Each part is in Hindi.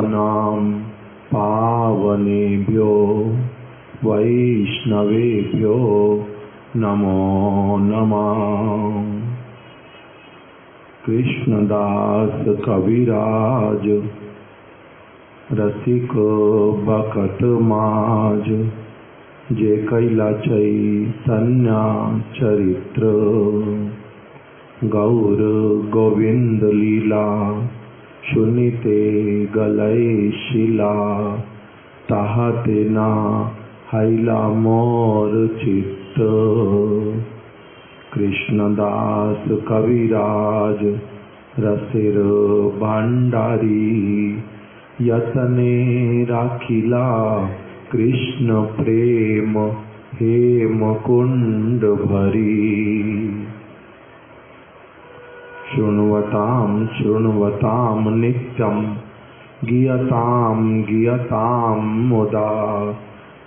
नाम पावनेभ्यो वैष्णवेभ्यो नमो नमः। कृष्णदास कविराज रसिक बकत माज जे कैला चैतन्य चरित्र गौर गोविंद लीला सुनिते गलय शिला ताहते ना हैला मोर चित्त। कृष्णदास कविराज रसिर भंडारी यतने राखिला कृष्ण प्रेम हेम कुंड भरी। शृण्वतां नित्यं गीयतां मुदा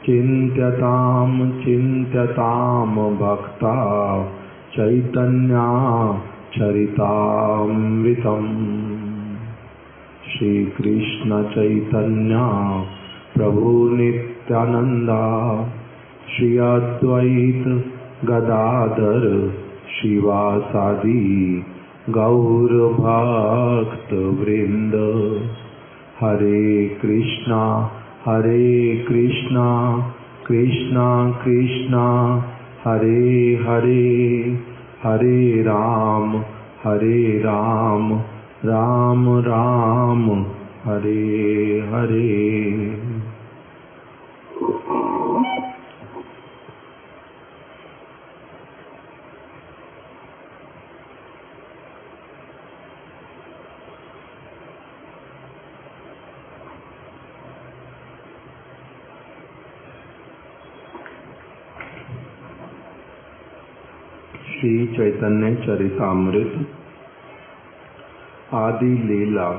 चिन्त्यतां भक्ता चैतन्या चरितामृतम्। श्री कृष्ण चैतन्य प्रभु नित्यानंदा श्री अद्वैत गदाधर शिवासादि गौर भक्त वृंद। हरे कृष्णा कृष्णा कृष्णा हरे हरे, हरे राम राम राम हरे हरे। श्री चैतन्य चरितामृत आदि लीला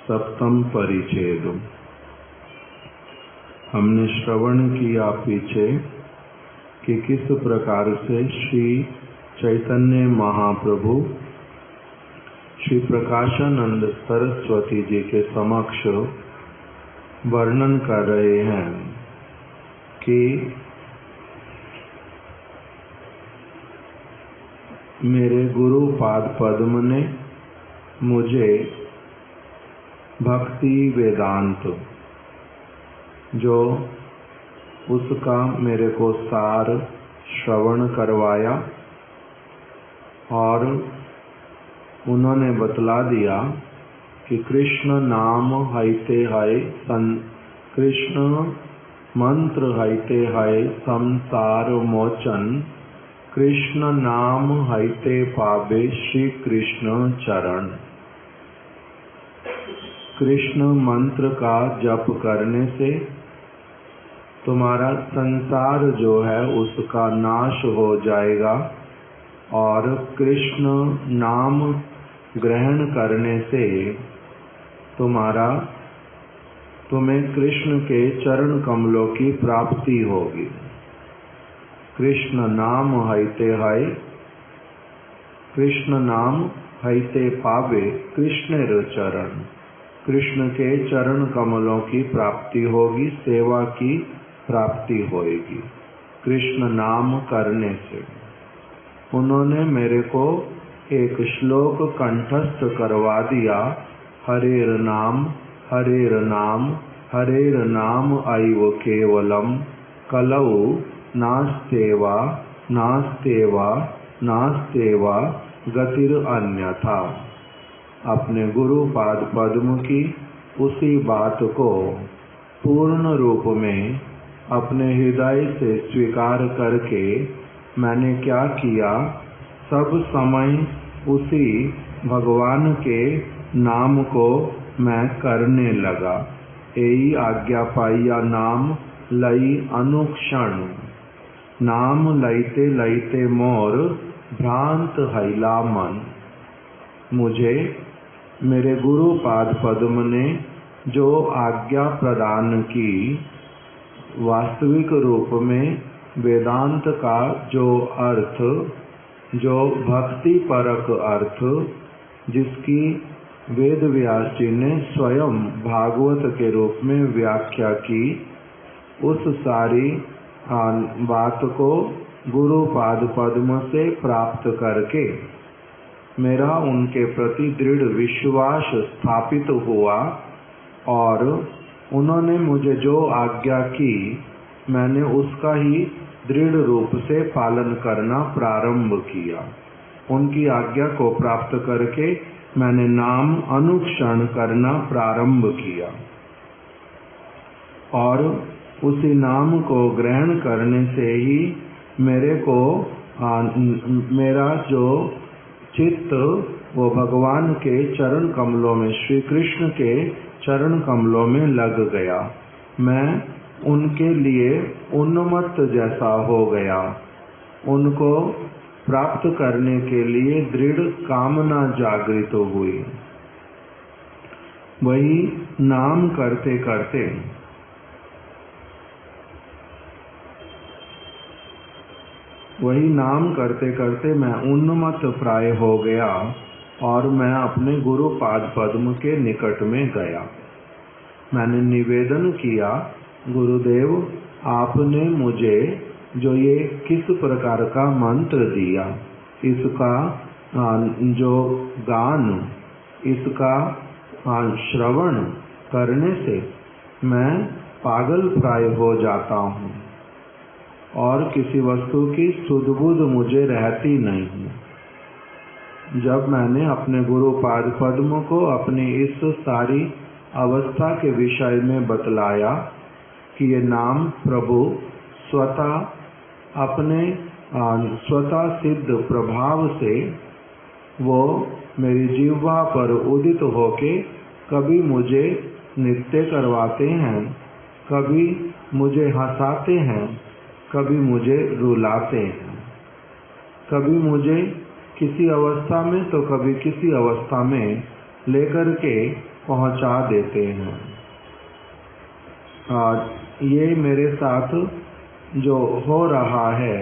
सप्तम परिच्छेद। हमने श्रवण किया पीछे कि किस प्रकार से श्री चैतन्य महाप्रभु श्री प्रकाशानंद सरस्वती जी के समक्ष वर्णन कर रहे हैं कि मेरे गुरु पाद पद्म ने मुझे भक्ति वेदांत जो उसका मेरे को सार श्रवण करवाया और उन्होंने बतला दिया कि कृष्ण नाम हैते है कृष्ण मंत्र हैते है संसार मोचन। कृष्ण नाम हैते पावे श्री कृष्ण चरण। कृष्ण मंत्र का जप करने से तुम्हारा संसार जो है उसका नाश हो जाएगा और कृष्ण नाम ग्रहण करने से तुम्हें कृष्ण के चरण कमलों की प्राप्ति होगी। कृष्ण नाम हैते पावे कृष्णेर चरण। कृष्ण के चरण कमलों की प्राप्ति होगी, सेवा की प्राप्ति होगी कृष्ण नाम करने से। उन्होंने मेरे को एक श्लोक कंठस्थ करवा दिया। हरेर नाम आइव केवलम कलौ नास्तेवा गतिर अन्यथा। अपने गुरु पाद पद्म की उसी बात को पूर्ण रूप में अपने हृदय से स्वीकार करके मैंने क्या किया, सब समय उसी भगवान के नाम को मैं करने लगा। यही आज्ञा पाइया नाम लई अनुक्षण। नाम लईते लईते मोर भ्रांत हैला मन। मुझे मेरे गुरु पाद पद्म ने जो आज्ञा प्रदान की, वास्तविक रूप में वेदांत का जो अर्थ, जो भक्ति परक अर्थ, जिसकी वेद व्यास जी ने स्वयं भागवत के रूप में व्याख्या की। उस सारी बात को गुरु पाद पद्म से प्राप्त करके मेरा उनके प्रति दृढ़ विश्वास स्थापित हुआ और उन्होंने मुझे जो आज्ञा की मैंने उसका ही दृढ़ रूप से पालन करना प्रारंभ किया। उनकी आज्ञा को प्राप्त करके मैंने नाम अनुक्षण करना प्रारंभ किया और उसी नाम को ग्रहण करने से ही मेरा जो चित्त वो भगवान के चरण कमलों में, श्री कृष्ण के चरण कमलों में लग गया। मैं उनके लिए उन्मत्त जैसा हो गया। उनको प्राप्त करने के लिए दृढ़ कामना जागृत हुई। वही नाम करते करते मैं उन्मत्त प्राय हो गया और मैं अपने गुरु पाद पद्म के निकट में गया। मैंने निवेदन किया, गुरुदेव आपने मुझे जो ये किस प्रकार का मंत्र दिया, इसका जो गान, इसका श्रवण करने से मैं पागल प्राय हो जाता हूँ और किसी वस्तु की सुध-बुध मुझे रहती नहीं। जब मैंने अपने गुरु पाद पद्म को अपनी इस सारी अवस्था के विषय में बतलाया कि ये नाम प्रभु स्वतः अपने स्वतः सिद्ध प्रभाव से वो मेरी जिह्वा पर उदित होके कभी मुझे नृत्य करवाते हैं, कभी मुझे हंसाते हैं, कभी मुझे रुलाते हैं, कभी मुझे किसी अवस्था में तो कभी किसी अवस्था में लेकर के पहुंचा देते हैं। ये मेरे साथ जो हो रहा है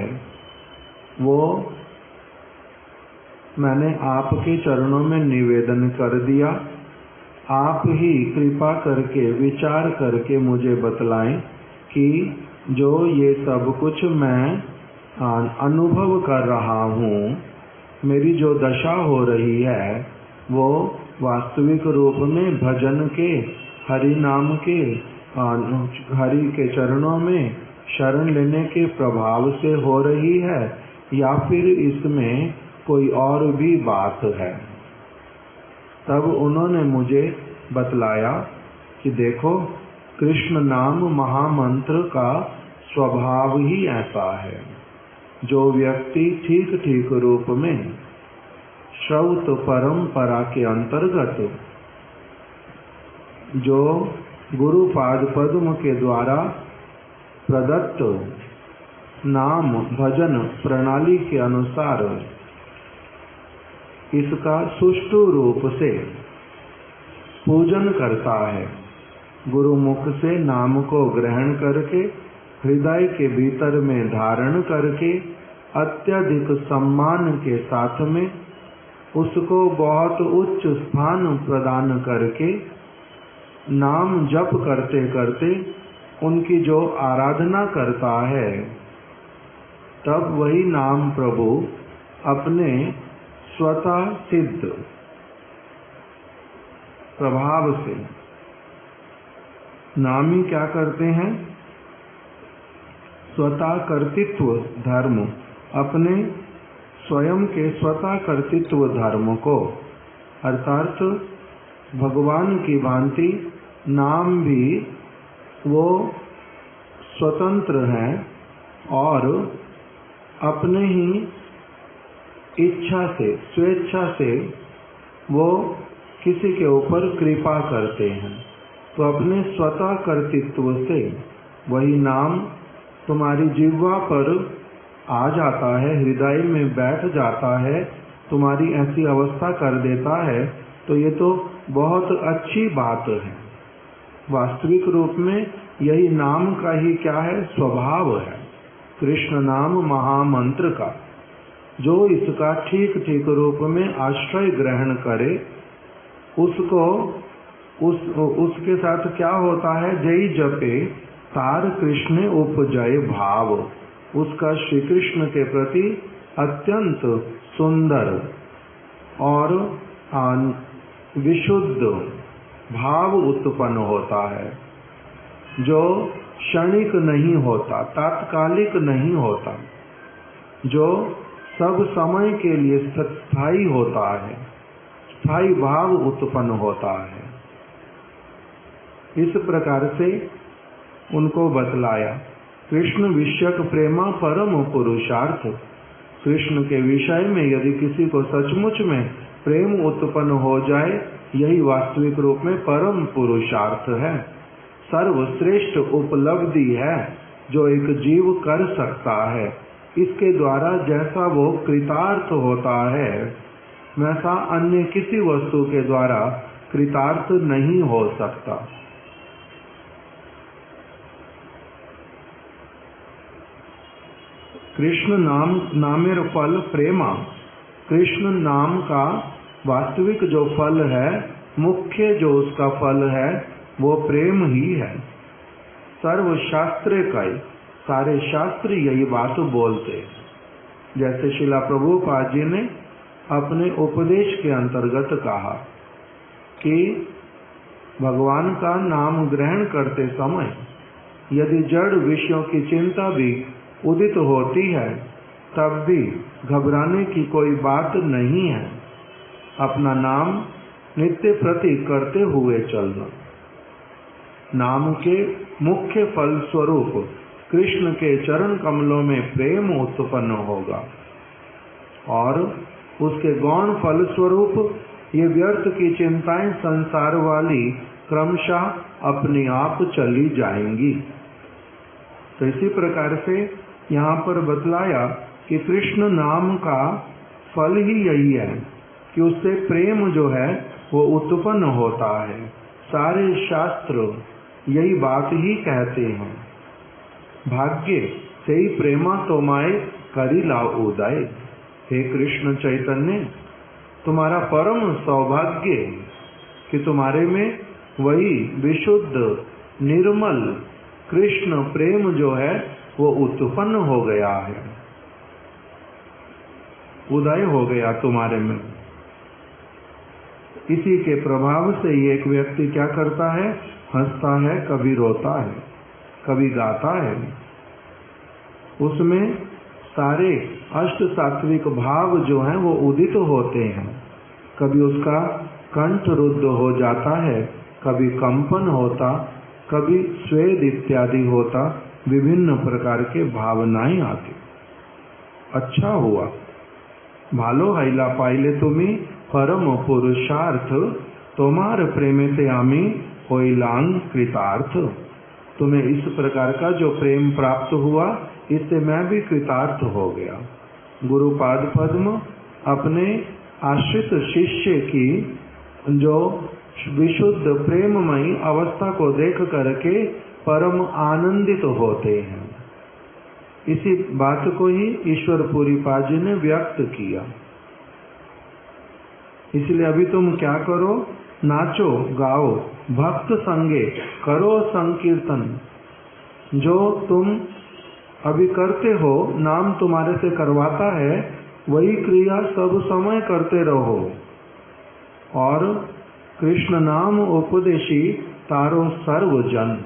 वो मैंने आपके चरणों में निवेदन कर दिया। आप ही कृपा करके विचार करके मुझे बतलाएं कि जो ये सब कुछ मैं अनुभव कर रहा हूँ, मेरी जो दशा हो रही है वो वास्तविक रूप में भजन के, हरि नाम के, हरि के चरणों में शरण लेने के प्रभाव से हो रही है या फिर इसमें कोई और भी बात है। तब उन्होंने मुझे बतलाया कि देखो, कृष्ण नाम महामंत्र का स्वभाव ही ऐसा है। जो व्यक्ति ठीक ठीक रूप में श्रौत परंपरा के अंतर्गत जो गुरु पाद पद्म के द्वारा प्रदत्त नाम भजन प्रणाली के अनुसार इसका सुष्ठु रूप से पूजन करता है, गुरुमुख से नाम को ग्रहण करके हृदय के भीतर में धारण करके अत्यधिक सम्मान के साथ में उसको बहुत उच्च स्थान प्रदान करके नाम जप करते करते उनकी जो आराधना करता है, तब वही नाम प्रभु अपने स्वतः सिद्ध प्रभाव से नामी क्या करते हैं, स्वतः कर्तृत्व धर्म, अपने स्वयं के स्वतः कर्तृत्व धर्म को अर्थात भगवान की भांति नाम भी वो स्वतंत्र हैं और अपने ही इच्छा से, स्वेच्छा से वो किसी के ऊपर कृपा करते हैं। तो अपने स्वतः कर्तृत्व से वही नाम तुम्हारी जिह्वा पर आ जाता है, हृदय में बैठ जाता है, तुम्हारी ऐसी अवस्था कर देता है। तो ये तो बहुत अच्छी बात है। वास्तविक रूप में यही नाम का ही क्या है, स्वभाव है, कृष्ण नाम महामंत्र का। जो इसका ठीक ठीक रूप में आश्रय ग्रहण करे उसके साथ क्या होता है, जय जपे तार कृष्ण उपजय भाव, उसका श्री कृष्ण के प्रति अत्यंत सुंदर और विशुद्ध भाव उत्पन्न होता है, जो क्षणिक नहीं होता, तात्कालिक नहीं होता, जो सब समय के लिए स्थायी होता है, स्थायी भाव उत्पन्न होता है। इस प्रकार से उनको बतलाया। कृष्ण विषयक प्रेमा परम पुरुषार्थ, कृष्ण के विषय में यदि किसी को सचमुच में प्रेम उत्पन्न हो जाए, यही वास्तविक रूप में परम पुरुषार्थ है, सर्वश्रेष्ठ उपलब्धि है जो एक जीव कर सकता है। इसके द्वारा जैसा वो कृतार्थ होता है, वैसा अन्य किसी वस्तु के द्वारा कृतार्थ नहीं हो सकता। कृष्ण नामेर फल प्रेमा, कृष्ण नाम का वास्तविक जो फल है, मुख्य जो उसका फल है, वो प्रेम ही है। सर्वशास्त्र का, सारे शास्त्र यही बात बोलते हैं। जैसे शिला प्रभुपाद जी ने अपने उपदेश के अंतर्गत कहा कि भगवान का नाम ग्रहण करते समय यदि जड़ विषयों की चिंता भी उदित होती है, तब भी घबराने की कोई बात नहीं है। अपना नाम नित्य प्रति करते हुए चलना। नाम के मुख्य फल स्वरूप कृष्ण के चरण कमलों में प्रेम उत्पन्न होगा और उसके गौण फल स्वरूप ये व्यर्थ की चिंताएं संसार वाली क्रमशः अपने आप चली जाएंगी। तो इसी प्रकार से यहाँ पर बतलाया कि कृष्ण नाम का फल ही यही है कि उससे प्रेम जो है वो उत्पन्न होता है। सारे शास्त्र यही बात ही कहते हैं। भाग्य से ही प्रेमा तोमाए करी लाओ उदय। हे कृष्ण चैतन्य, तुम्हारा परम सौभाग्य कि तुम्हारे में वही विशुद्ध निर्मल कृष्ण प्रेम जो है वो उत्पन्न हो गया है, उदय हो गया तुम्हारे में। इसी के प्रभाव से एक व्यक्ति क्या करता है, हंसता है, कभी रोता है, कभी गाता है। उसमें सारे अष्ट सात्विक भाव जो हैं वो उदित होते हैं। कभी उसका कंठ रुद्ध हो जाता है, कभी कंपन होता, कभी स्वेद इत्यादि होता, विभिन्न प्रकार के भावनाएं आती। अच्छा हुआ भालो हैला पाइले तुम्ही परम पुरुषार्थ, तुम्हार प्रेमेते आमी होइलांग कृतार्थ। तुम्हें इस प्रकार का जो प्रेम प्राप्त हुआ, इससे मैं भी कृतार्थ हो गया। गुरुपाद पद्म अपने आश्रित शिष्य की जो विशुद्ध प्रेममयी अवस्था को देख करके परम आनंदित होते हैं। इसी बात को ही ईश्वर पूरीपाद जी ने व्यक्त किया। इसलिए अभी तुम क्या करो, नाचो गाओ, भक्त संगे करो संकीर्तन। जो तुम अभी करते हो, नाम तुम्हारे से करवाता है, वही क्रिया सब समय करते रहो। और कृष्ण नाम उपदेशी तारो सर्वजन,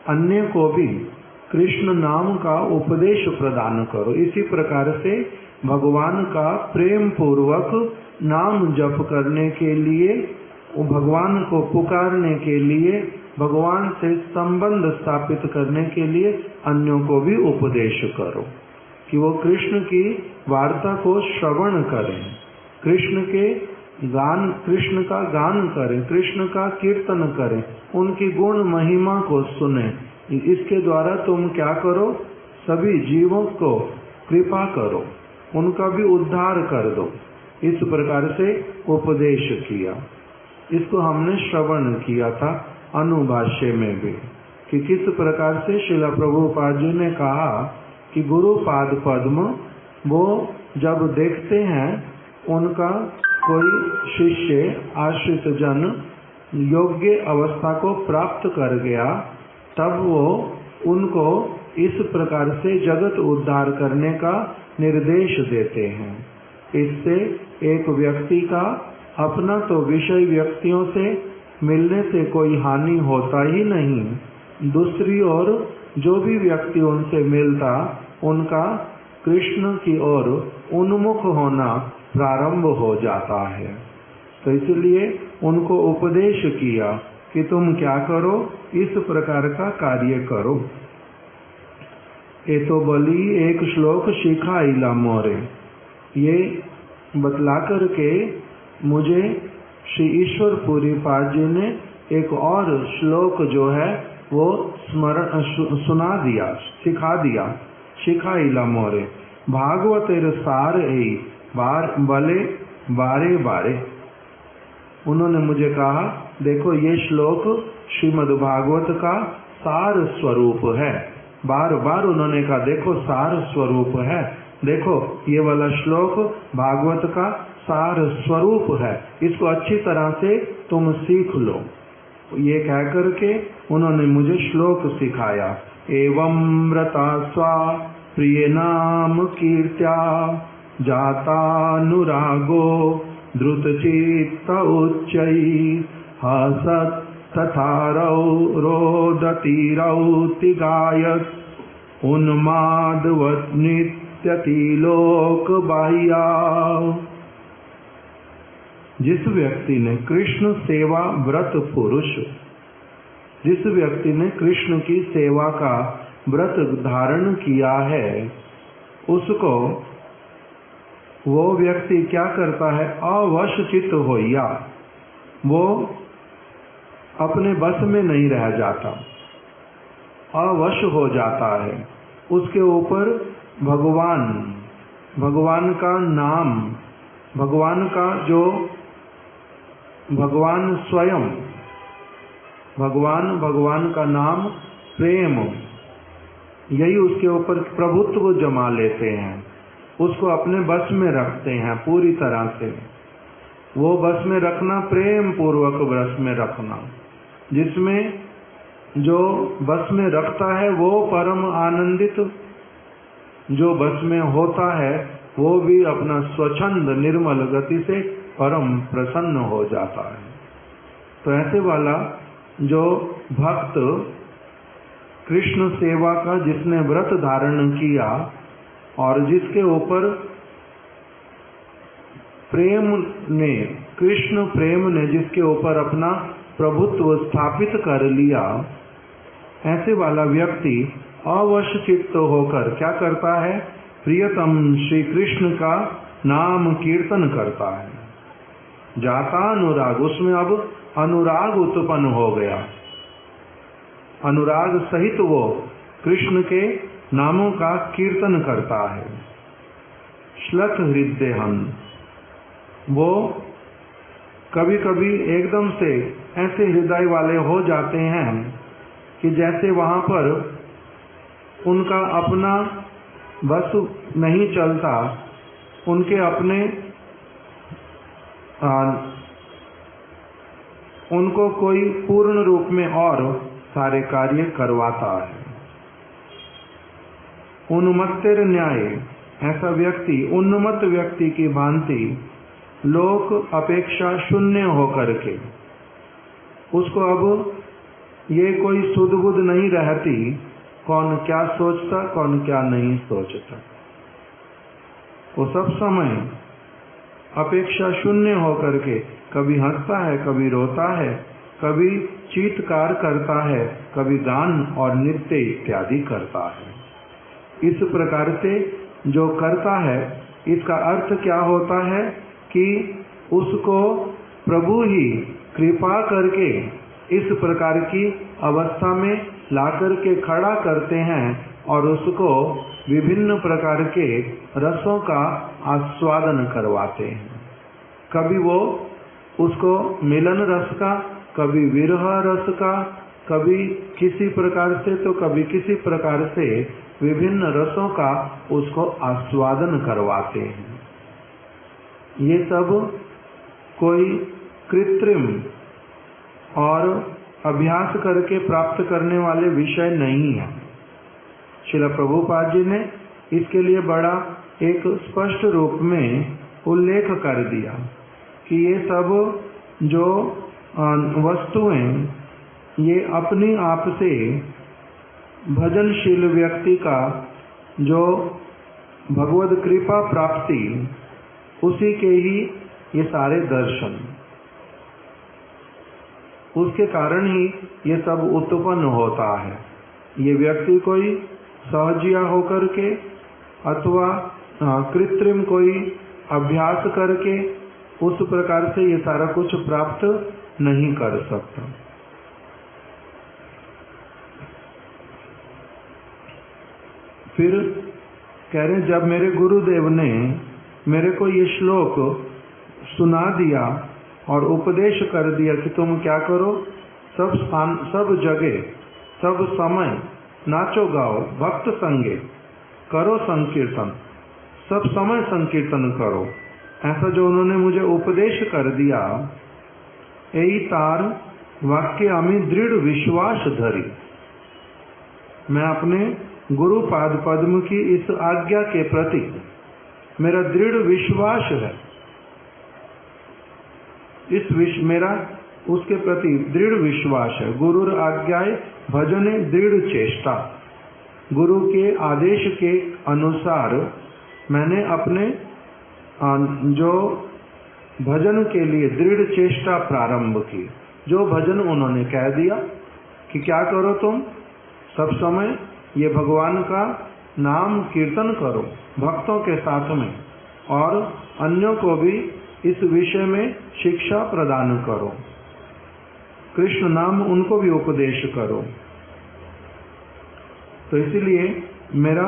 अन्य को भी कृष्ण नाम का उपदेश प्रदान करो। इसी प्रकार से भगवान का प्रेम पूर्वक नाम जप करने के लिए, भगवान को पुकारने के लिए, भगवान से संबंध स्थापित करने के लिए अन्यों को भी उपदेश करो कि वो कृष्ण की वार्ता को श्रवण करें, कृष्ण का गान करें, कृष्ण का कीर्तन करें, उनकी गुण महिमा को सुने। इसके द्वारा तुम क्या करो, सभी जीवों को कृपा करो, उनका भी उद्धार कर दो। इस प्रकार से उपदेश किया। इसको हमने श्रवण किया था अनुभाष्य में भी, कि किस प्रकार से श्रील प्रभुपाद जी ने कहा कि गुरुपाद पद्म वो जब देखते हैं, उनका कोई शिष्य आश्रित जन योग्य अवस्था को प्राप्त कर गया, तब वो उनको इस प्रकार से जगत उद्धार करने का निर्देश देते हैं। इससे एक व्यक्ति का अपना तो विषय व्यक्तियों से मिलने से कोई हानि होता ही नहीं, दूसरी ओर जो भी व्यक्ति उनसे मिलता उनका कृष्ण की ओर उन्मुख होना प्रारंभ हो जाता है। तो इसलिए उनको उपदेश किया कि तुम क्या करो, इस प्रकार का कार्य करो। ये तो बोली एक श्लोक शिखाइला मोरे, ये बतला करके मुझे श्री ईश्वर पुरी पाद जी ने एक और श्लोक जो है वो स्मरण सुना दिया, सिखा दिया। शिखाइला मोरे भागवतेर सार ऐ बले बारे बारे। उन्होंने मुझे कहा देखो ये श्लोक श्रीमद् भागवत का सार स्वरूप है। बार बार उन्होंने कहा देखो सार स्वरूप है, देखो ये वाला श्लोक भागवत का सार स्वरूप है, इसको अच्छी तरह से तुम सीख लो। ये कह करके उन्होंने मुझे श्लोक सिखाया। एवं व्रता स्वा प्रिय नाम कीर्त्या जातानुरागो द्रुतचित्त उच्चैः हसत् तथा रोदति गायत् उन्मादवत् नित्यति लोक बाह्या। जिस व्यक्ति ने कृष्ण सेवा व्रत पुरुष, जिस व्यक्ति ने कृष्ण की सेवा का व्रत धारण किया है, उसको वो व्यक्ति क्या करता है, अवश चित्त होइया, वो अपने बस में नहीं रह जाता, अवश हो जाता है। उसके ऊपर भगवान का नाम, भगवान का जो भगवान स्वयं, भगवान का नाम, प्रेम, यही उसके ऊपर प्रभुत्व जमा लेते हैं, उसको अपने बस में रखते हैं पूरी तरह से। वो बस में रखना, प्रेम पूर्वक बस में रखना, जिसमें जो बस में रखता है वो परम आनंदित, जो बस में होता है वो भी अपना स्वच्छंद निर्मल गति से परम प्रसन्न हो जाता है। तो ऐसे वाला जो भक्त कृष्ण सेवा का जिसने व्रत धारण किया और जिसके ऊपर प्रेम ने, कृष्ण प्रेम ने जिसके ऊपर अपना प्रभुत्व स्थापित कर लिया, ऐसे वाला व्यक्ति अवश चित्त होकर क्या करता है, प्रियतम श्री कृष्ण का नाम कीर्तन करता है। जाता अनुराग, उसमें अब अनुराग उत्पन्न हो गया, अनुराग सहित वो कृष्ण के नामों का कीर्तन करता है। श्लथ हृदयहन, वो कभी कभी एकदम से ऐसे हृदय वाले हो जाते हैं कि जैसे वहां पर उनका अपना बस नहीं चलता, उनके अपने उनको कोई पूर्ण रूप में और सारे कार्य करवाता है। उन्मत्तेर न्याय, ऐसा व्यक्ति उन्मत्त व्यक्ति की भांति लोक अपेक्षा शून्य होकर के, उसको अब ये कोई सुध बुध नहीं रहती, कौन क्या सोचता कौन क्या नहीं सोचता। वो सब समय अपेक्षा शून्य होकर के कभी हंसता है, कभी रोता है, कभी चीत्कार करता है, कभी गान और नृत्य इत्यादि करता है। इस प्रकार से जो करता है, इसका अर्थ क्या होता है कि उसको प्रभु ही कृपा करके इस प्रकार की अवस्था में लाकर के खड़ा करते हैं और उसको विभिन्न प्रकार के रसों का आस्वादन करवाते हैं। कभी वो उसको मिलन रस का, कभी विरह रस का, कभी किसी प्रकार से तो कभी किसी प्रकार से विभिन्न रसों का उसको आस्वादन करवाते हैं। ये सब कोई कृत्रिम और अभ्यास करके प्राप्त करने वाले विषय नहीं है। श्रील प्रभुपाद जी ने इसके लिए बड़ा एक स्पष्ट रूप में उल्लेख कर दिया कि ये सब जो वस्तुएं ये अपनी आप से भजनशील व्यक्ति का जो भगवद कृपा प्राप्ति उसी के ही ये सारे दर्शन, उसके कारण ही ये सब उत्पन्न होता है। ये व्यक्ति कोई सहजिया होकर के अथवा कृत्रिम कोई अभ्यास करके उस प्रकार से ये सारा कुछ प्राप्त नहीं कर सकता। फिर कह रहे जब मेरे गुरुदेव ने मेरे को ये श्लोक सुना दिया और उपदेश कर दिया कि तुम क्या करो, सब स्थान, सब जगह, सब समय नाचो गाओ, भक्त संगे करो संकीर्तन, सब समय संकीर्तन करो, ऐसा जो उन्होंने मुझे उपदेश कर दिया, यही तार वाक्य आमी दृढ़ विश्वास धरी। मैं अपने गुरु पाद पद्म की इस आज्ञा के प्रति मेरा दृढ़ विश्वास है, मेरा उसके प्रति दृढ़ विश्वास है। गुरुर आज्ञाए भजने दृढ़ चेष्टा, गुरु के आदेश के अनुसार मैंने अपने जो भजन के लिए दृढ़ चेष्टा प्रारंभ की। जो भजन उन्होंने कह दिया कि क्या करो तुम, सब समय ये भगवान का नाम कीर्तन करो भक्तों के साथ में, और अन्यों को भी इस विषय में शिक्षा प्रदान करो, कृष्ण नाम उनको भी उपदेश करो। तो इसलिए मेरा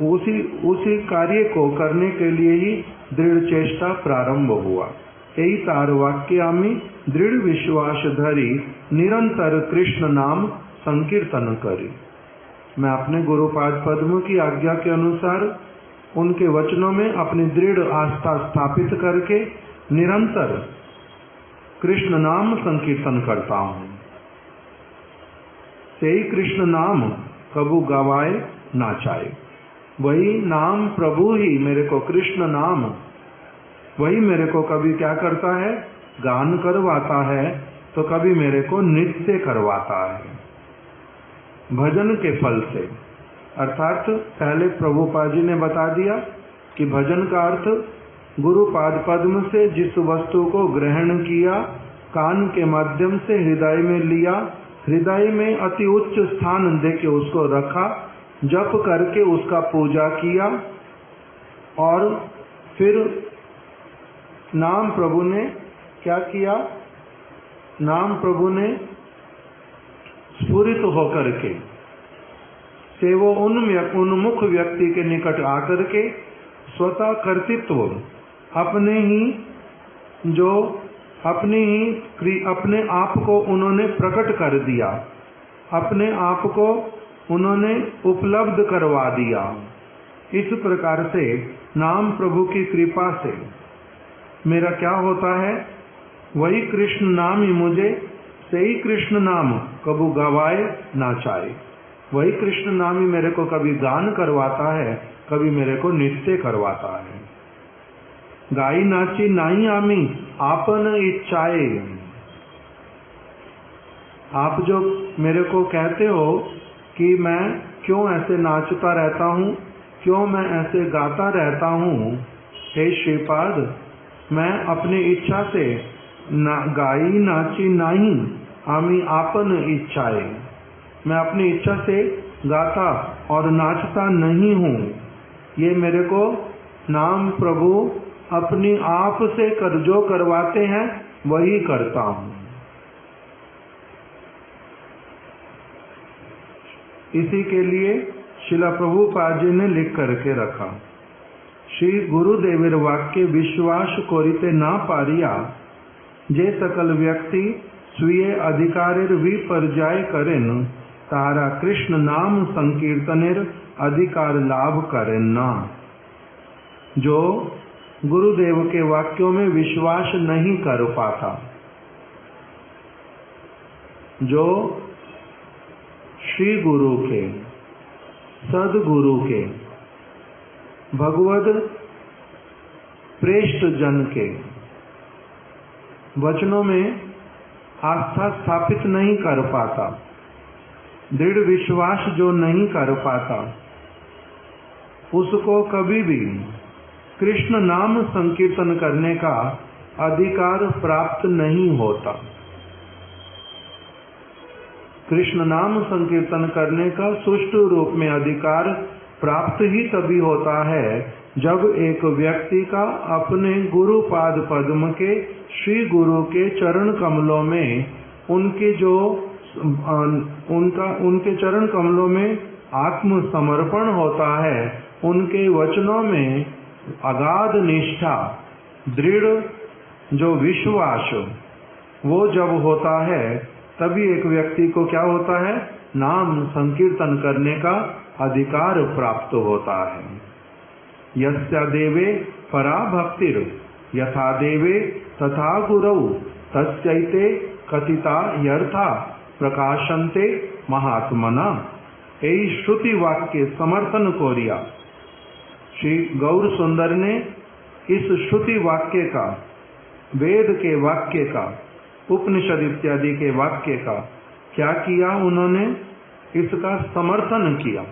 उसी कार्य को करने के लिए ही दृढ़ चेष्टा प्रारंभ हुआ। यही तार वाक्यामी दृढ़ विश्वास धरी निरंतर कृष्ण नाम संकीर्तन करी। मैं अपने गुरुपाद पद्म की आज्ञा के अनुसार उनके वचनों में अपनी दृढ़ आस्था स्थापित करके निरंतर कृष्ण नाम संकीर्तन करता हूँ। सही कृष्ण नाम कबू गवाए नाचाए, वही नाम प्रभु ही मेरे को, कृष्ण नाम वही मेरे को कभी क्या करता है, गान करवाता है, तो कभी मेरे को नृत्य करवाता है भजन के फल से। अर्थात पहले प्रभुपाद जी ने बता दिया कि भजन का अर्थ गुरुपाद पद्म से जिस वस्तु को ग्रहण किया, कान के माध्यम से हृदय में लिया, हृदय में अति उच्च स्थान देके उसको रखा, जप करके उसका पूजा किया, और फिर नाम प्रभु ने क्या किया, नाम प्रभु ने स्फुरित होकर के से वो उन्मुख व्यक्ति के निकट आकर के स्वतः कर्तृत्व अपने आप को उन्होंने प्रकट कर दिया, अपने आप को उन्होंने उपलब्ध करवा दिया। इस प्रकार से नाम प्रभु की कृपा से मेरा क्या होता है, वही कृष्ण नाम ही मुझे, सही कृष्ण नाम कबू गवाए नाचाए, वही कृष्ण नाम ही मेरे को कभी गान करवाता है, कभी मेरे को नृत्य करवाता है। गाई नाची नाई आमी आपन इच्छाए। आप जो मेरे को कहते हो कि मैं क्यों ऐसे नाचता रहता हूँ, क्यों मैं ऐसे गाता रहता हूँ, हे श्रीपाद, मैं अपनी इच्छा से गाई नाची नहीं आमी आपन इच्छाए, मैं अपनी इच्छा से गाता और नाचता नहीं हूँ। ये मेरे को नाम प्रभु अपनी आप से जो करवाते हैं वही करता हूँ। इसी के लिए शिला प्रभुपाद जी ने लिख करके रखा, श्री गुरुदेवेर वाक्य विश्वास कोरिते ना पारिया, जे सकल व्यक्ति स्वीय अधिकारेर विपर्याय करेन, तारा कृष्ण नाम संकीर्तनेर अधिकार लाभ करेन ना। जो गुरुदेव के वाक्यों में विश्वास नहीं कर पाता। जो श्री गुरु के, सदगुरु के, भगवद प्रेष्ठ जन के वचनों में आस्था स्थापित नहीं कर पाता, दृढ़ विश्वास जो नहीं कर पाता, उसको कभी भी कृष्ण नाम संकीर्तन करने का अधिकार प्राप्त नहीं होता। कृष्ण नाम संकीर्तन करने का सुष्ठु रूप में अधिकार प्राप्त ही तभी होता है जब एक व्यक्ति का अपने गुरु पाद पद्म के, श्री गुरु के चरण कमलों में उनके चरण कमलों में आत्म समर्पण होता है, उनके वचनों में अगाध निष्ठा, दृढ़ जो विश्वास वो जब होता है, तभी एक व्यक्ति को क्या होता है, नाम संकीर्तन करने का अधिकार प्राप्त होता है। यस्या देवे परा भक्तिर यथा देवे तथा गुरौ तस्यैते कथिता यर्था प्रकाशन्ते महात्मना। यही श्रुति वाक्य समर्थन कोरिया। श्री गौर सुंदर ने इस श्रुति वाक्य का, वेद के वाक्य का, उपनिषद इत्यादि के वाक्य का क्या किया, उन्होंने इसका समर्थन किया,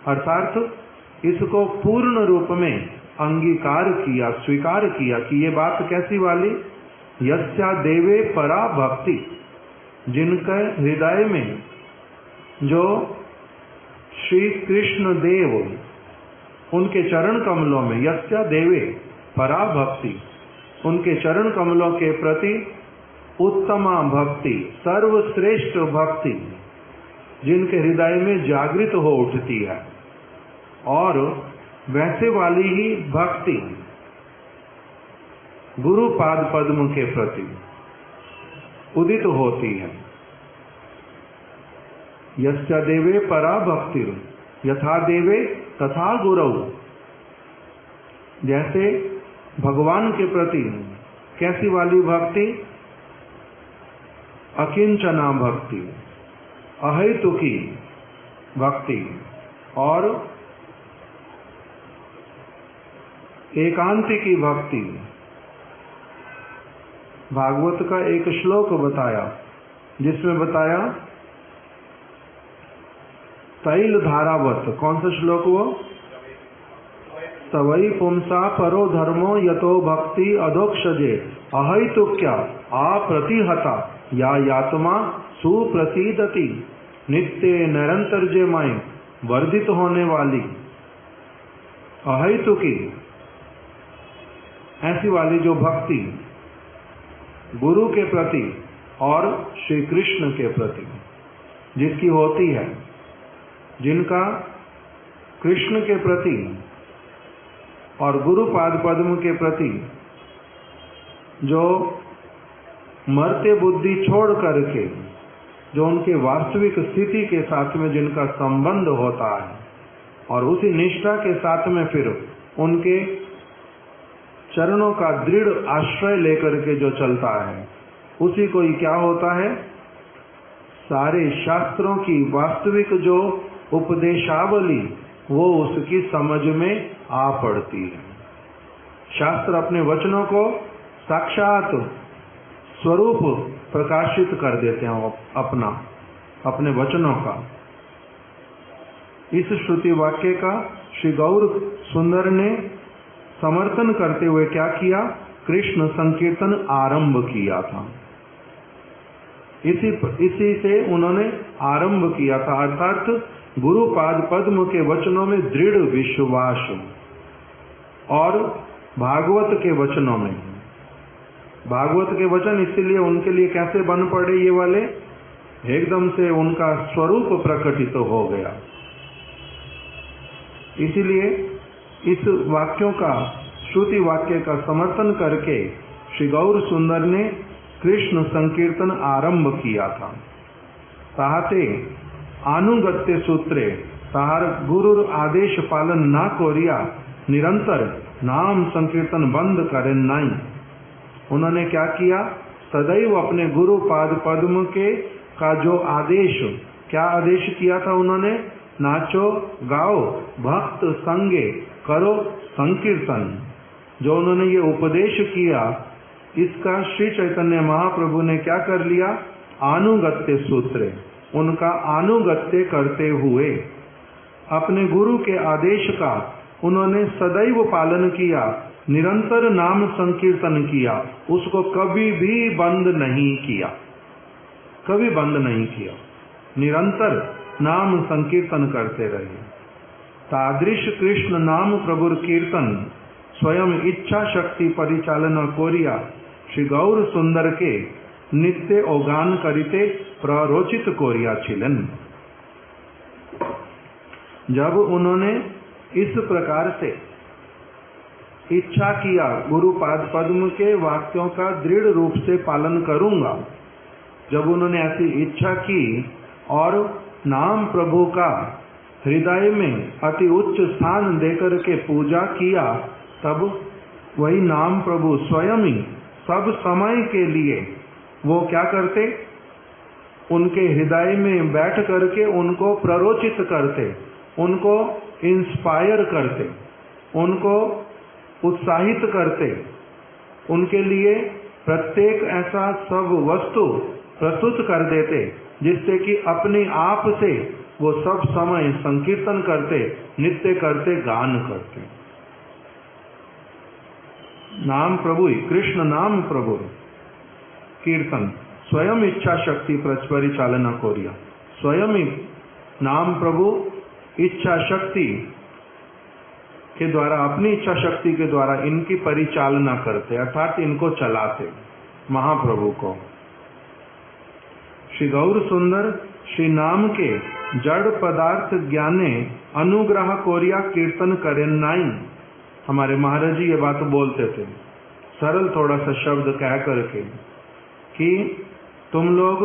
अर्थात इसको पूर्ण रूप में अंगीकार किया, स्वीकार किया कि ये बात कैसी वाली, यस्या देवे परा भक्ति, जिनके हृदय में जो श्री कृष्ण देव, उनके चरण कमलों में, यस्या देवे परा भक्ति, उनके चरण कमलों के प्रति उत्तमा भक्ति, सर्वश्रेष्ठ भक्ति जिनके हृदय में जागृत हो उठती है, और वैसे वाली ही भक्ति गुरु पाद पद्म के प्रति उदित होती है। यस्या देवे परा भक्ति यथा देवे तथा गुरौ, जैसे भगवान के प्रति कैसी वाली भक्ति, अकिंचना भक्ति, अहेतुकी भक्ति और एकांतिकी भक्ति। भागवत का एक श्लोक बताया जिसमें बताया तैल धारावत, कौन सा श्लोक वो, सवई पुंसा परो धर्मो यतो भक्ति अधोक्षजे अहेतुक्या अप्रतिहता या यात्मा सुप्रसीदति, नित्य निरंतर जयमय वर्धित होने वाली अहेतुकी, ऐसी वाली जो भक्ति गुरु के प्रति और श्री कृष्ण के प्रति जिसकी होती है, जिनका कृष्ण के प्रति और गुरु पाद पद्म के प्रति जो मरते बुद्धि छोड़ करके जो उनके वास्तविक स्थिति के साथ में जिनका संबंध होता है, और उसी निष्ठा के साथ में फिर उनके चरणों का दृढ़ आश्रय लेकर के जो चलता है, उसी को ही क्या होता है, सारे शास्त्रों की वास्तविक जो उपदेशावली वो उसकी समझ में आ पड़ती है। शास्त्र अपने वचनों को साक्षात स्वरूप प्रकाशित कर देते हैं अपने वचनों का। इस श्रुति वाक्य का श्री गौर सुंदर ने समर्थन करते हुए क्या किया, कृष्ण संकीर्तन आरंभ किया था। इसी से उन्होंने आरंभ किया था, अर्थात गुरु पाद पद्म के वचनों में दृढ़ विश्वास और भागवत के वचनों में, भागवत के वचन इसलिए उनके लिए कैसे बन पड़े, ये वाले एकदम से उनका स्वरूप प्रकटित हो गया। इसीलिए इस वाक्यों का, श्रुति वाक्य का समर्थन करके श्री गौर सुंदर ने कृष्ण संकीर्तन आरंभ किया था। ताहते अनुगत्य सूत्रे ताहार गुरु आदेश पालन ना कोरिया निरंतर नाम संकीर्तन बंद करें नहीं। उन्होंने क्या किया? सदैव अपने गुरु पाद पद्म के का जो आदेश, क्या आदेश किया था उन्होंने? नाचो गाओ भक्त संगे करो संकीर्तन। जो उन्होंने ये उपदेश किया, इसका श्री चैतन्य महाप्रभु ने क्या कर लिया? आनुगत्य सूत्र, उनका आनुगत्य करते हुए अपने गुरु के आदेश का उन्होंने सदैव पालन किया, निरंतर नाम संकीर्तन किया, उसको कभी भी बंद नहीं किया, कभी बंद नहीं किया, निरंतर नाम संकीर्तन करते रहे। तादृश कृष्ण नाम प्रभुर कीर्तन स्वयं इच्छा शक्ति परिचालन कोरिया श्री गौर सुंदर के नित्य ओगान करिते प्ररोचित कोरिया छिलन। जब उन्होंने इस प्रकार से इच्छा किया, गुरु पाद पद्म के वाक्यों का दृढ़ रूप से पालन करूंगा, जब उन्होंने ऐसी इच्छा की और नाम प्रभु का हृदय में अति उच्च स्थान देकर के पूजा किया, तब वही नाम प्रभु स्वयं ही सब समय के लिए वो क्या करते? उनके हृदय में बैठ करके उनको प्ररोचित करते, उनको इंस्पायर करते, उनको उत्साहित करते, उनके लिए प्रत्येक ऐसा सब वस्तु प्रस्तुत कर देते जिससे कि अपने आप से वो सब समय संकीर्तन करते, नित्य करते, गान करते। नाम प्रभु, कृष्ण नाम प्रभु कीर्तन स्वयं इच्छा शक्ति परिचालना कोरिया, स्वयं ही नाम प्रभु इच्छा शक्ति के द्वारा, अपनी इच्छा शक्ति के द्वारा इनकी परिचालना करते, अर्थात इनको चलाते, महाप्रभु को। श्री गौर सुंदर श्री नाम के जड़ पदार्थ ज्ञाने अनुग्रह कोरिया कीर्तन करें नाई। हमारे महाराज जी ये बात बोलते थे, सरल थोड़ा सा शब्द कह करके, कि तुम लोग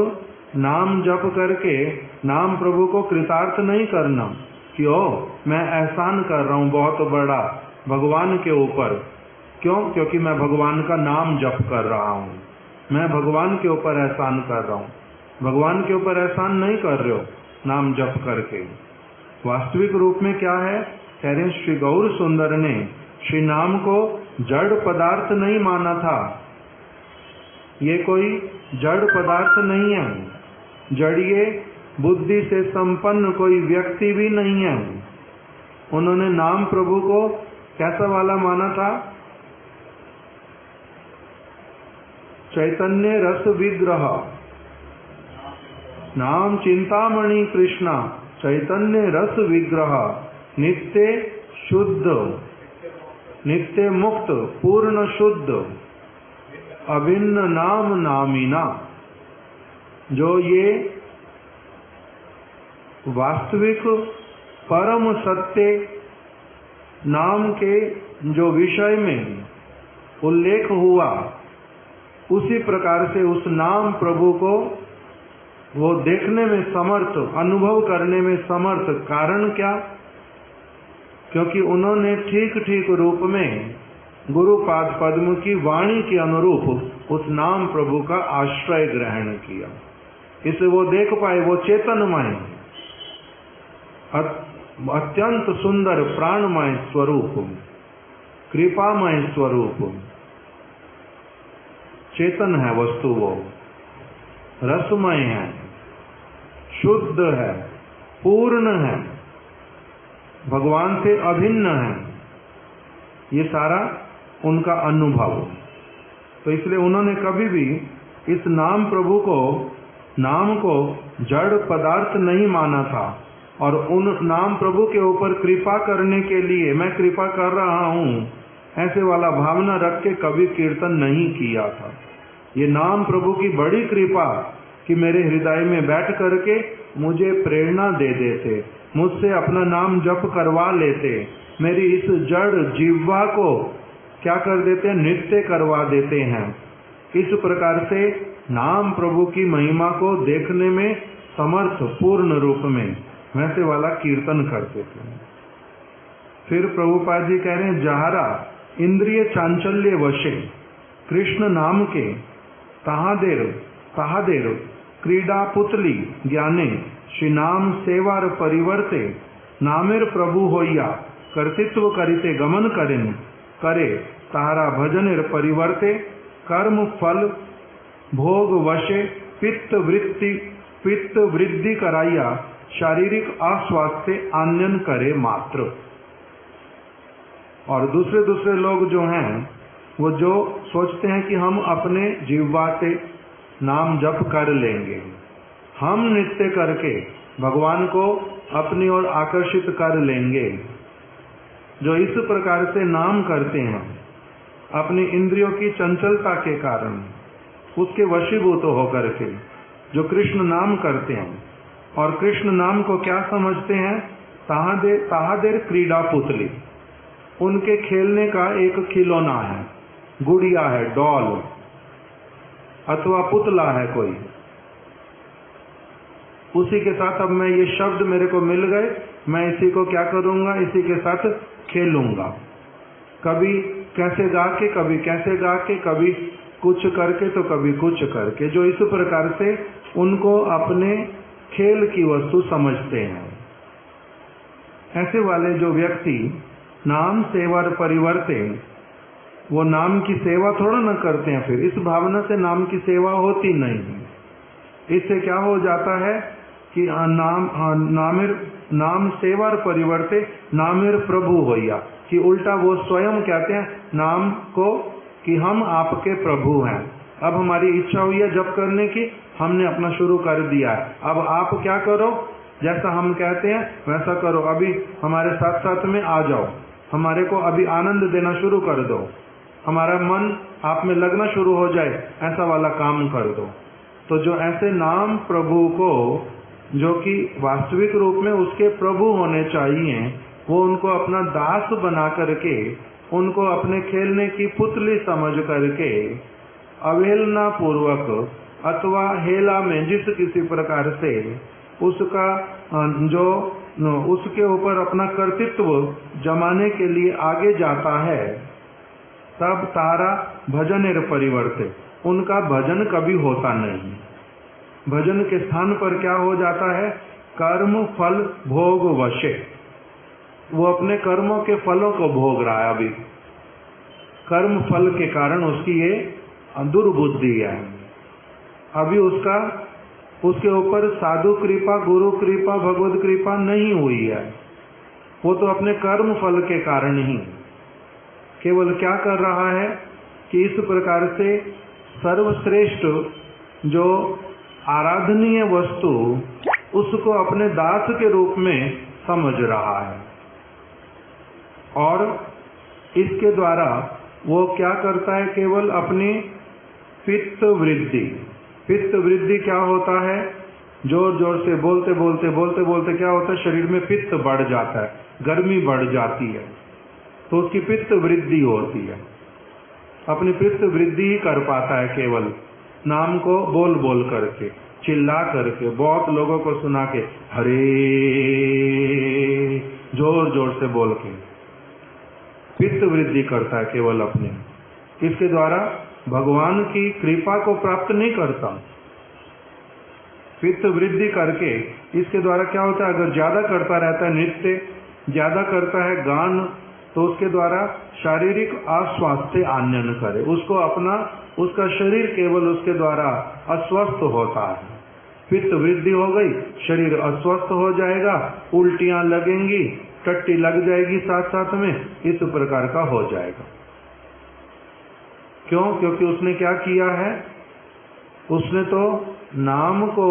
नाम जप करके नाम प्रभु को कृतार्थ नहीं करना कि ओ मैं एहसान कर रहा हूं बहुत बड़ा भगवान के ऊपर। क्यों? क्योंकि मैं भगवान का नाम जप कर रहा हूं, मैं भगवान के ऊपर एहसान कर रहा हूं। भगवान के ऊपर एहसान नहीं कर रहे हो नाम जप करके। वास्तविक रूप में क्या है? कह रहे श्री गौर सुंदर ने श्री नाम को जड़ पदार्थ नहीं माना था। ये कोई जड़ पदार्थ नहीं है, जड़िए बुद्धि से संपन्न कोई व्यक्ति भी नहीं है। उन्होंने नाम प्रभु को कैसा वाला माना था? चैतन्य रस विग्रह, नाम चिंतामणि कृष्णा चैतन्य रस विग्रह, नित्य शुद्ध, नित्य मुक्त, पूर्ण शुद्ध, अभिन्न नाम नामीना। जो ये वास्तविक परम सत्य नाम के जो विषय में उल्लेख हुआ, उसी प्रकार से उस नाम प्रभु को वो देखने में समर्थ, अनुभव करने में समर्थ। कारण क्या? क्योंकि उन्होंने ठीक ठीक रूप में गुरु पाद पद्म की वाणी के अनुरूप उस नाम प्रभु का आश्रय ग्रहण किया। इसे वो देख पाए, वो चेतनमय, अत्यंत सुंदर प्राणमय स्वरूप, कृपामय स्वरूप, चेतन है वस्तु, वो रसमय है, शुद्ध है, पूर्ण है, भगवान से अभिन्न है। ये सारा उनका अनुभव। तो इसलिए उन्होंने कभी भी इस नाम प्रभु को, नाम को जड़ पदार्थ नहीं माना था। और उन नाम प्रभु के ऊपर कृपा करने के लिए मैं कृपा कर रहा हूँ, ऐसे वाला भावना रख के कभी कीर्तन नहीं किया था। ये नाम प्रभु की बड़ी कृपा कि मेरे हृदय में बैठ करके मुझे प्रेरणा दे देते, मुझसे अपना नाम जप करवा लेते, मेरी इस जड़ जिह्वा को क्या कर देते हैं? नित्य करवा देते हैं। इस प्रकार से नाम प्रभु की महिमा को देखने में समर्थ पूर्ण रूप में वैसे वाला कीर्तन करते थे। फिर प्रभुपाद जी कह रहे हैं, जहरा इंद्रिय चांचल्य वशे कृष्ण नाम के ताहादेर क्रीडा पुतली ज्ञाने श्री नाम सेवार परिवर्ते नामेर प्रभु होइया कर्तृत्व करिते गमन करे तारा भजनेर परिवर्ते कर्म फल भोग वशे पित्त वृद्धि कराइया शारीरिक अस्वास्थ्य आन्यन करे मात्र। और दूसरे लोग जो हैं वो जो सोचते हैं कि हम अपने जिह्वा से नाम जप कर लेंगे, हम नृत्य करके भगवान को अपनी ओर आकर्षित कर लेंगे। जो इस प्रकार से नाम करते हैं अपनी इंद्रियों की चंचलता के कारण, उसके वशीभूत होकर के जो कृष्ण नाम करते हैं और कृष्ण नाम को क्या समझते हैं, ताहादेर क्रीडा पुतली, उनके खेलने का एक खिलौना है, गुड़िया है, डॉल अथवा पुतला है कोई, उसी के साथ अब मैं ये शब्द मेरे को मिल गए, मैं इसी को क्या करूंगा, इसी के साथ खेलूंगा। कभी कैसे गा के, कभी कैसे गा के, कभी कुछ करके तो कभी कुछ करके, जो इस प्रकार से उनको अपने खेल की वस्तु समझते हैं। ऐसे वाले जो व्यक्ति नाम सेवा परिवर्ते, वो नाम की सेवा थोड़ा न करते हैं, फिर इस भावना से नाम की सेवा होती नहीं। इससे क्या हो जाता है कि नाम सेवार परिवर्ते नामेर प्रभु होइया, कि उल्टा वो स्वयं कहते हैं नाम को कि हम आपके प्रभु हैं। अब हमारी इच्छा हुई है जप करने की, हमने अपना शुरू कर दिया है, अब आप क्या करो, जैसा हम कहते हैं वैसा करो, अभी हमारे साथ साथ में आ जाओ, हमारे को अभी आनंद देना शुरू कर दो, हमारा मन आप में लगना शुरू हो जाए, ऐसा वाला काम कर दो। तो जो ऐसे नाम प्रभु को, जो कि वास्तविक रूप में उसके प्रभु होने चाहिए, वो उनको अपना दास बना करके, उनको अपने खेलने की पुतली समझ करके अवहेलना पूर्वक अथवा हेला में जिस किसी प्रकार से उसका जो उसके ऊपर अपना कर्तृत्व जमाने के लिए आगे जाता है, तब तारा भजनेर परिवर्ते, उनका भजन कभी होता नहीं। भजन के स्थान पर क्या हो जाता है, कर्म फल भोग वशे, वो अपने कर्मों के फलों को भोग रहा है। अभी कर्म फल के कारण उसकी ये दुर्बुद्धि है, अभी उसके ऊपर साधु कृपा, गुरु कृपा, भगवत कृपा नहीं हुई है। वो तो अपने कर्म फल के कारण ही केवल क्या कर रहा है कि इस प्रकार से सर्वश्रेष्ठ जो आराधनीय वस्तु, उसको अपने दास के रूप में समझ रहा है। और इसके द्वारा वो क्या करता है, केवल अपनी पित्त वृद्धि क्या होता है, जोर जोर से बोलते बोलते क्या होता है, शरीर में पित्त बढ़ जाता है, गर्मी बढ़ जाती है, तो उसकी पित्त वृद्धि होती है। अपनी पित्त वृद्धि ही कर पाता है केवल नाम को बोल बोल करके, चिल्ला करके, बहुत लोगों को सुना के, हरे जोर जोर से बोल के पित्त वृद्धि करता है केवल अपने। इसके द्वारा भगवान की कृपा को प्राप्त नहीं करता। पित्त वृद्धि करके इसके द्वारा क्या होता है, अगर ज्यादा करता रहता है नृत्य, ज्यादा करता है गान, तो उसके द्वारा शारीरिक अस्वास्थ्य आन्यन करे, उसका शरीर केवल उसके द्वारा अस्वस्थ होता है। पित्त वृद्धि हो गई, शरीर अस्वस्थ हो जाएगा, उल्टियां लगेंगी, टट्टी लग जाएगी साथ साथ में, इस प्रकार का हो जाएगा। क्यों? क्योंकि उसने क्या किया है, उसने तो नाम को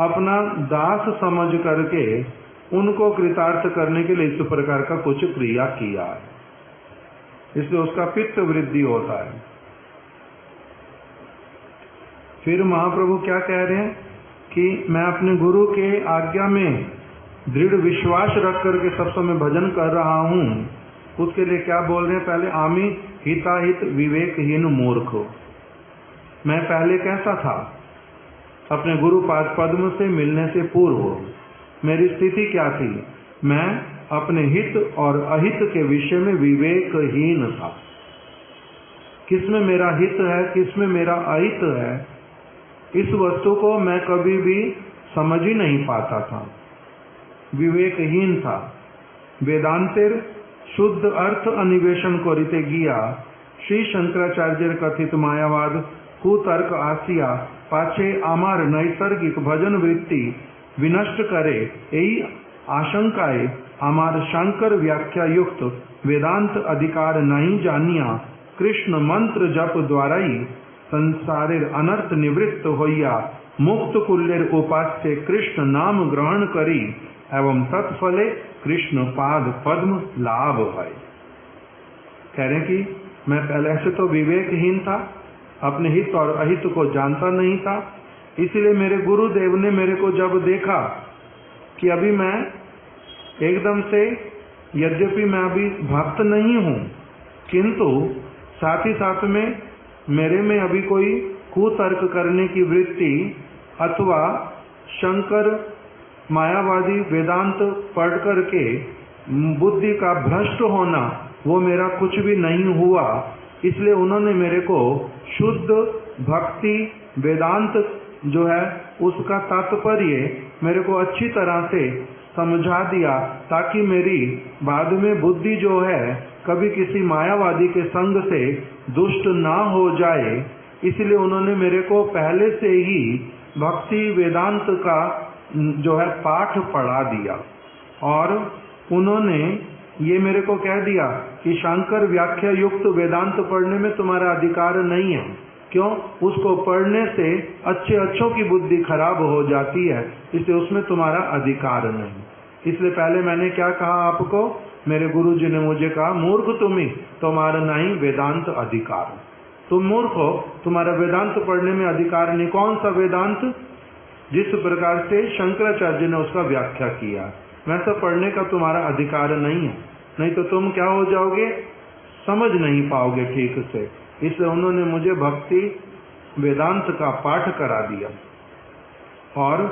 अपना दास समझ करके उनको कृतार्थ करने के लिए इस प्रकार का कुछ क्रिया किया है, इसलिए उसका पित्त वृद्धि होता है। फिर महाप्रभु क्या कह रहे हैं कि मैं अपने गुरु के आज्ञा में दृढ़ विश्वास रख करके सब समय भजन कर रहा हूँ। उसके लिए क्या बोल रहे हैं, पहले आमी हिताहित विवेकहीन मूर्ख। मैं पहले कैसा था, अपने गुरु पाद पद्म से मिलने से पूर्व मेरी स्थिति क्या थी, मैं अपने हित और अहित के विषय में विवेकहीन था। किसमें मेरा हित है, किसमें मेरा अहित है, इस वस्तु को मैं कभी भी समझ ही नहीं पाता था, विवेकहीन था। वेदांतेर शुद्ध अर्थ अन्वेषण करिते गिया श्री शंकराचार्यर कथित मायावाद कुतर्क आसिया पाछे आमार नैसर्गिक भजन वृत्ति विनष्ट करे यही आशंकाए आमार शंकर व्याख्या युक्त वेदांत अधिकार नहीं जानिया कृष्ण मंत्र जप द्वारा ही संसारेर अनर्थ निवृत्त होइया मुक्त कुल्लेर उपास्य कृष्ण नाम ग्रहण करी एवं तत्फले कृष्ण पाद पद्म लाभ है। कह रहे कि मैं पहले से तो विवेकहीन था, अपने हित और अहित को जानता नहीं था, इसलिए मेरे गुरुदेव ने मेरे को जब देखा कि अभी मैं एकदम से, यद्यपि मैं अभी भक्त नहीं हूँ, किंतु साथ ही साथ में मेरे में अभी कोई कुतर्क करने की वृत्ति अथवा शंकर मायावादी वेदांत पढ़ करके बुद्धि का भ्रष्ट होना वो मेरा कुछ भी नहीं हुआ, इसलिए उन्होंने मेरे को शुद्ध भक्ति वेदांत जो है उसका तात्पर्य मेरे को अच्छी तरह से समझा दिया, ताकि मेरी बाद में बुद्धि जो है कभी किसी मायावादी के संग से दुष्ट ना हो जाए। इसलिए उन्होंने मेरे को पहले से ही भक्ति वेदांत का जो है पाठ पढ़ा दिया और उन्होंने ये मेरे को कह दिया कि शंकर व्याख्या युक्त वेदांत पढ़ने में तुम्हारा अधिकार नहीं है। क्यों? उसको पढ़ने से अच्छों की बुद्धि खराब हो जाती है, इसलिए उसमें तुम्हारा अधिकार नहीं। इसलिए पहले मैंने क्या कहा आपको, मेरे गुरु जी ने मुझे कहा मूर्ख तुम्ही, तुम्हारा नहीं वेदांत अधिकार, तुम मूर्ख हो, तुम्हारा वेदांत पढ़ने में अधिकार नहीं। कौन सा वेदांत? जिस प्रकार से शंकराचार्य ने उसका व्याख्या किया, वैसा पढ़ने का तुम्हारा अधिकार नहीं है, नहीं तो तुम क्या हो जाओगे, समझ नहीं पाओगे ठीक से। इसलिए उन्होंने मुझे भक्ति वेदांत का पाठ करा दिया और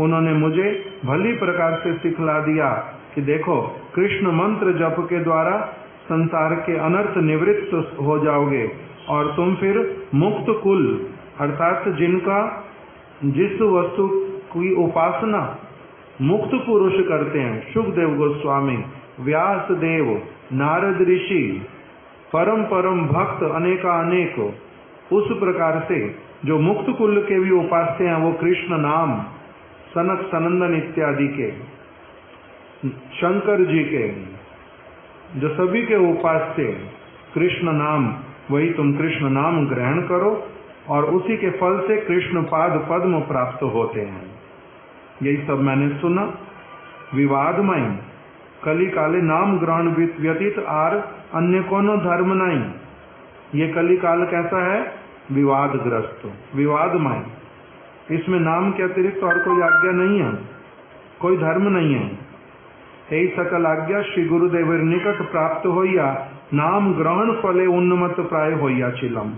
उन्होंने मुझे भली प्रकार से सिखला दिया कि देखो कृष्ण मंत्र जप के द्वारा संसार के अनर्थ निवृत्त हो जाओगे और तुम फिर मुक्त कुल अर्थात जिनका जिस वस्तु की उपासना मुक्त पुरुष करते हैं, शुकदेव गोस्वामी, व्यास देव, नारद ऋषि, परम परम भक्त अनेक, उस प्रकार से जो मुक्त कुल के भी उपास्य हैं वो कृष्ण नाम, सनक सनंदन इत्यादि के, शंकर जी के, जो सभी के उपास्य कृष्ण नाम, वही तुम कृष्ण नाम ग्रहण करो और उसी के फल से कृष्ण पाद पद्म प्राप्त होते हैं। यही सब मैंने सुना। विवादमय कली काले नाम ग्रहण व्यतीत आर अन्य कोनो धर्म नहीं। ये कली काल कैसा है? विवादग्रस्त, विवादमय। इसमें नाम के अतिरिक्त और कोई आज्ञा नहीं है, कोई धर्म नहीं है। यही सकल आज्ञा श्री गुरुदेवर निकट प्राप्त होइया नाम ग्रहण फले उन्नमत प्राय होइया चिलम।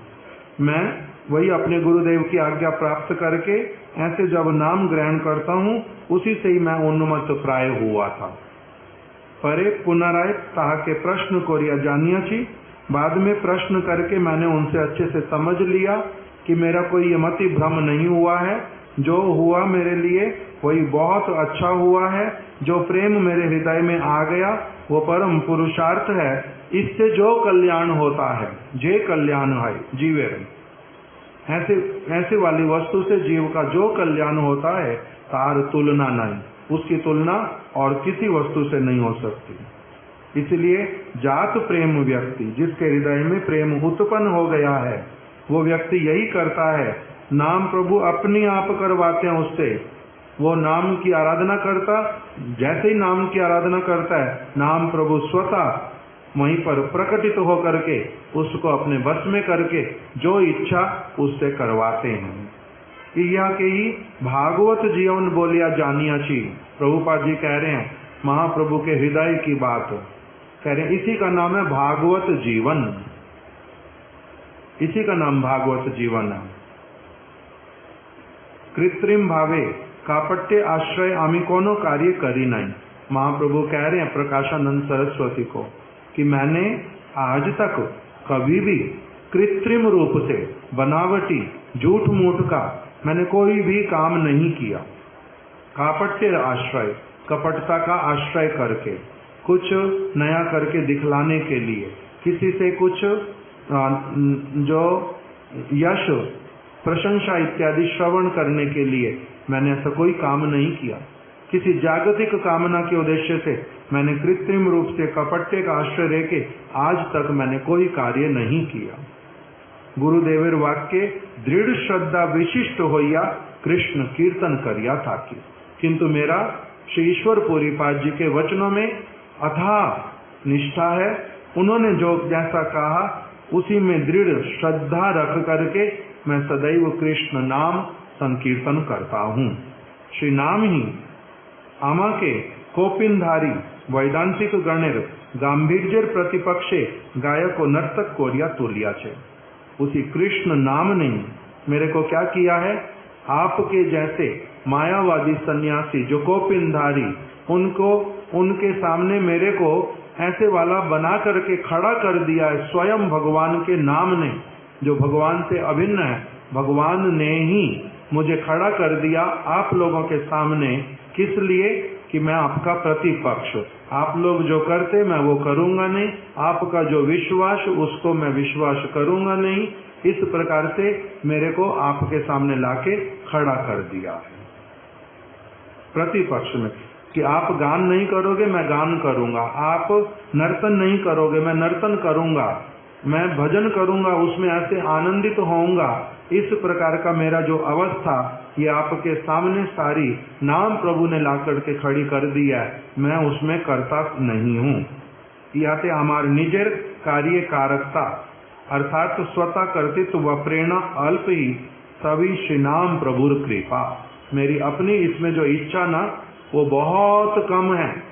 मैं वही अपने गुरुदेव की आज्ञा प्राप्त करके ऐसे जब नाम ग्रहण करता हूँ उसी से ही मैं उन्नमत प्राय हुआ था। परे पुनराय ताहा के प्रश्न कोरिया जानिया छी। बाद में प्रश्न करके मैंने उनसे अच्छे से समझ लिया कि मेरा कोई मति भ्रम नहीं हुआ है, जो हुआ मेरे लिए वही बहुत अच्छा हुआ है। जो प्रेम मेरे हृदय में आ गया वो परम पुरुषार्थ है। इससे जो कल्याण होता है, जे कल्याण है जीवेर, ऐसे वाली वस्तु से जीव का जो कल्याण होता है तार तुलना नहीं, उसकी तुलना और किसी वस्तु से नहीं हो सकती। इसलिए जात प्रेम व्यक्ति, जिसके हृदय में प्रेम उत्पन्न हो गया है, वो व्यक्ति यही करता है। नाम प्रभु अपने आप करवाते हैं उससे। वो नाम की आराधना करता, जैसे ही नाम की आराधना करता है, नाम प्रभु स्वतः वहीं पर प्रकटित होकर के उसको अपने वश में करके जो इच्छा उससे करवाते हैं। यह के ही भागवत जीवन बोलिया जानिया छी। प्रभुपाद जी कह रहे हैं महाप्रभु के हृदय की बात कह रहे हैं, इसी का नाम है भागवत जीवन, इसी का नाम भागवत जीवन है। कृत्रिम भावे कापट्य आश्रय आमी कोनो कार्य करी नहीं। महाप्रभु कह रहे हैं प्रकाशानंद सरस्वती को कि मैंने आज तक कभी भी कृत्रिम रूप से, बनावटी, झूठ मूठ का मैंने कोई भी काम नहीं किया। कापट्य आश्रय, कपटता का आश्रय करके, कुछ नया करके दिखलाने के लिए, किसी से कुछ जो यश, प्रशंसा इत्यादि श्रवण करने के लिए मैंने ऐसा कोई काम नहीं किया। किसी जागतिक कामना के उद्देश्य से मैंने कृत्रिम रूप से कपट्य का आश्रय लेके आज तक मैंने कोई कार्य नहीं किया। गुरुदेवेर वाक्य दृढ़ श्रद्धा विशिष्ट होइया कृष्ण कीर्तन करिया ताकि, किंतु मेरा श्री ईश्वर पुरीपाद जी के वचनों में अथाह निष्ठा है। उन्होंने जो जैसा कहा उसी में दृढ़ श्रद्धा रख करके मैं सदैव कृष्ण नाम संकीर्तन करता हूँ। श्री नाम ही आमाके कोपिनधारी वैदांतिक गणेर गांभीर्यर प्रतिपक्षे गायक और नर्तक कोरिया तुलिया छे। उसी कृष्ण नाम ने मेरे को क्या किया है, आपके जैसे मायावादी सन्यासी जो कोपिनधारी, उनको उनके सामने मेरे को ऐसे वाला बना करके खड़ा कर दिया है। स्वयं भगवान के नाम ने, जो भगवान से अभिन्न है, भगवान ने ही मुझे खड़ा कर दिया आप लोगों के सामने। किस लिए? कि मैं आपका प्रतिपक्ष, आप लोग जो करते मैं वो करूंगा नहीं, आपका जो विश्वास उसको मैं विश्वास करूंगा नहीं। इस प्रकार से मेरे को आपके सामने लाके खड़ा कर दिया है प्रतिपक्ष में, कि आप गान नहीं करोगे मैं गान करूंगा, आप नर्तन नहीं करोगे मैं नर्तन करूंगा, मैं भजन करूंगा उसमें ऐसे आनंदित होऊंगा। इस प्रकार का मेरा जो अवस्था ये आपके सामने सारी नाम प्रभु ने ला करके खड़ी कर दिया है, मैं उसमें करता नहीं हूँ। याते हमारे निजेर कार्य कारकता अर्थात स्वतः कर्तृत्व व प्रेरणा अल्प ही सभी श्री नाम प्रभुर कृपा। मेरी अपनी इसमें जो इच्छा ना वो बहुत कम है।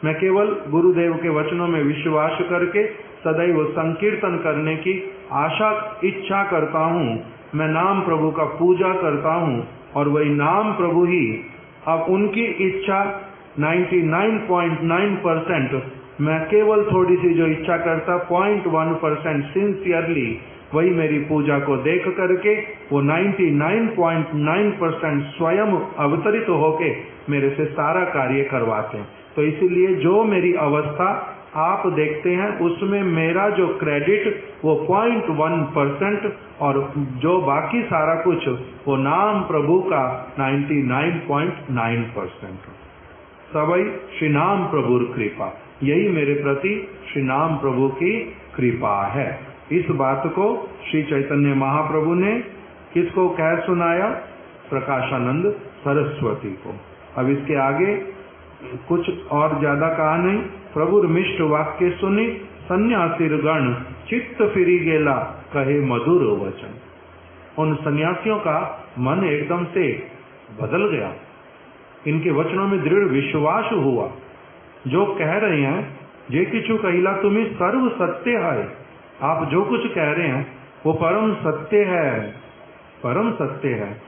मैं केवल गुरुदेव के वचनों में विश्वास करके सदैव संकीर्तन करने की आशा इच्छा करता हूँ। मैं नाम प्रभु का पूजा करता हूँ और वही नाम प्रभु ही, अब उनकी इच्छा 99.9%, मैं केवल थोड़ी सी जो इच्छा करता 0.1% सिंसियरली, वही मेरी पूजा को देख करके वो 99.9% स्वयं अवतरित होके मेरे से सारा कार्य करवाते हैं। तो इसीलिए जो मेरी अवस्था आप देखते हैं उसमें मेरा जो क्रेडिट वो 0.1% और जो बाकी सारा कुछ वो नाम प्रभु का 99.9%। सवई श्री नाम प्रभुर कृपा, यही मेरे प्रति श्री नाम प्रभु की कृपा है। इस बात को श्री चैतन्य महाप्रभु ने किसको कह सुनाया? प्रकाशानंद सरस्वती को। अब इसके आगे कुछ और ज्यादा कहा नहीं। प्रभुर मिष्ट वाक्य सुनी सन्यासीर गण चित्त फिरी गेला कहे मधुर वचन। उन सन्यासियों का मन एकदम से बदल गया, इनके वचनों में दृढ़ विश्वास हुआ। जो कह रहे हैं जे किछु कहिला तुम्हें सर्व सत्य है, आप जो कुछ कह रहे हैं वो परम सत्य है, परम सत्य है।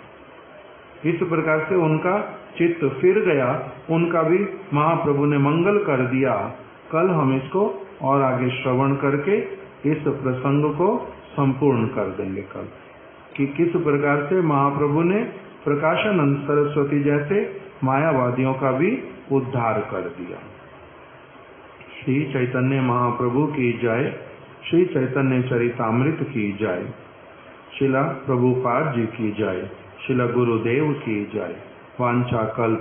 इस प्रकार से उनका चित्त फिर गया, उनका भी महाप्रभु ने मंगल कर दिया। कल हम इसको और आगे श्रवण करके इस प्रसंग को संपूर्ण कर देंगे कल, कि किस प्रकार से महाप्रभु ने प्रकाशानंद सरस्वती जैसे मायावादियों का भी उद्धार कर दिया। श्री चैतन्य महाप्रभु की जय, श्री चैतन्य चरितामृत की जय, शिला प्रभुपाद जी की जय, शिला गुरुदेव की जय। वांछा कल्प